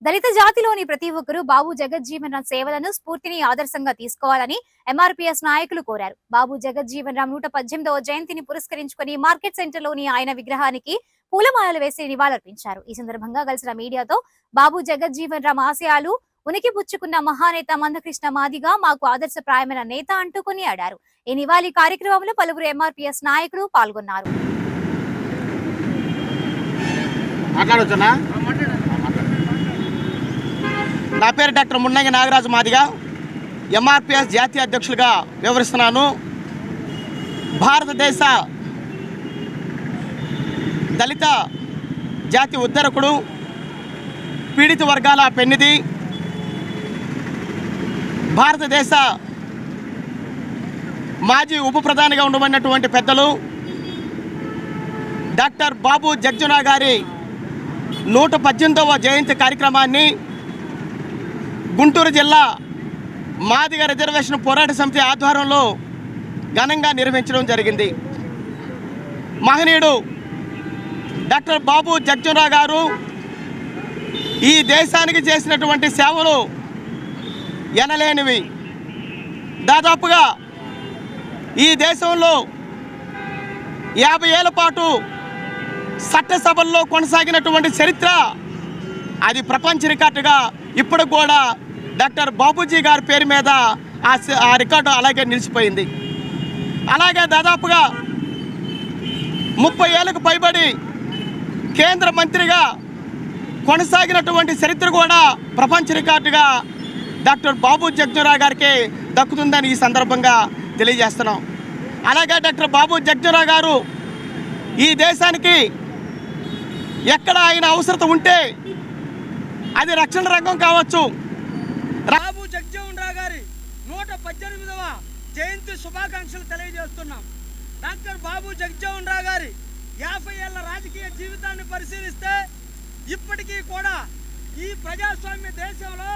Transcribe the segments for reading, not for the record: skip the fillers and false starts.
దళిత జాతిలోని ప్రతి ఒక్కరూ బాబు జగజ్జీవన్ రామ్ సేవలను స్ఫూర్తిని ఆదర్శంగా తీసుకోవాలని ఎంఆర్పీఎస్ నాయకులు కోరారు. బాబు జగజ్జీవన్ రామ్ 118వ జయంతిని పురస్కరించుకుని మార్కెట్ సెంటర్లోని ఆయన విగ్రహానికి పూలమాలలు వేసి నివాళులర్పించారు. ఈ సందర్భంగా కలిసిన మీడియాతో బాబు జగజ్జీవన్ రామ్ ఆశయాలు ఉనికి పుచ్చుకున్న మహానేత మందకృష్ణ మాదిగా మాకు ఆదర్శప్రాయమైన నేత అంటూ కొనియాడారు. ఈ నివాళి కార్యక్రమంలో పలువురు ఎంఆర్పీఎస్ నాయకులు పాల్గొన్నారు. నా పేరు డాక్టర్ మున్నంగి నాగరాజు మాదిగా, ఎంఆర్పీఎస్ జాతీయ అధ్యక్షులుగా వ్యవహరిస్తున్నాను. భారతదేశ దళిత జాతి ఉద్ధరకుడు, పీడిత వర్గాల పెన్నిధి, భారతదేశ మాజీ ఉప ప్రధానిగా ఉండబడినటువంటి పెద్దలు డాక్టర్ బాబు జగ్జీవన్ రామ్ గారి 118వ జయంతి కార్యక్రమాన్ని గుంటూరు జిల్లా మాదిగ రిజర్వేషన్ పోరాట సమితి ఆధ్వర్యంలో ఘనంగా నిర్వహించడం జరిగింది. మహనీయుడు డాక్టర్ బాబు జగ్జీవన్ రామ్ గారు ఈ దేశానికి చేసినటువంటి సేవలు ఎనలేనివి. దాదాపుగా ఈ దేశంలో 50 ఏళ్ల పాటు చట్టసభల్లో కొనసాగినటువంటి చరిత్ర అది ప్రపంచ రికార్డుగా ఇప్పుడు కూడా డాక్టర్ బాబూజీ గారి పేరు మీద ఆ రికార్డు అలాగే నిలిచిపోయింది. అలాగే దాదాపుగా 30 ఏళ్ళకు పైబడి కేంద్ర మంత్రిగా కొనసాగినటువంటి చరిత్ర కూడా ప్రపంచ రికార్డుగా డాక్టర్ బాబు జగ్జీవన్ రామ్ గారికి దక్కుతుందని ఈ సందర్భంగా తెలియజేస్తున్నాం. అలాగే డాక్టర్ బాబు జగ్జీవన్ రామ్ గారు ఈ దేశానికి ఎక్కడ ఆయన అవసరత ఉంటే అది రక్షణ రంగం కావచ్చు. బాబు జగ్జీవన్ రామ్ గారి 118వ జయంతి శుభాకాంక్షలు తెలియజేస్తున్నాం. డాక్టర్ బాబు జగ్జీవన్ రామ్ గారి 50 ఏళ్ల రాజకీయ జీవితాన్ని పరిశీలిస్తే ఇప్పటికీ కూడా ఈ ప్రజాస్వామ్య దేశంలో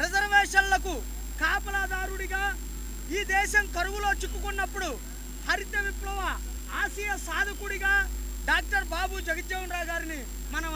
రిజర్వేషన్లకు కాపలాదారుడిగా, ఈ దేశం కరువులో చిక్కుకున్నప్పుడు హరిత విప్లవ ఆశయ సాధకుడిగా డాక్టర్ బాబు జగజ్జీవన్ రామ్ గారిని మనం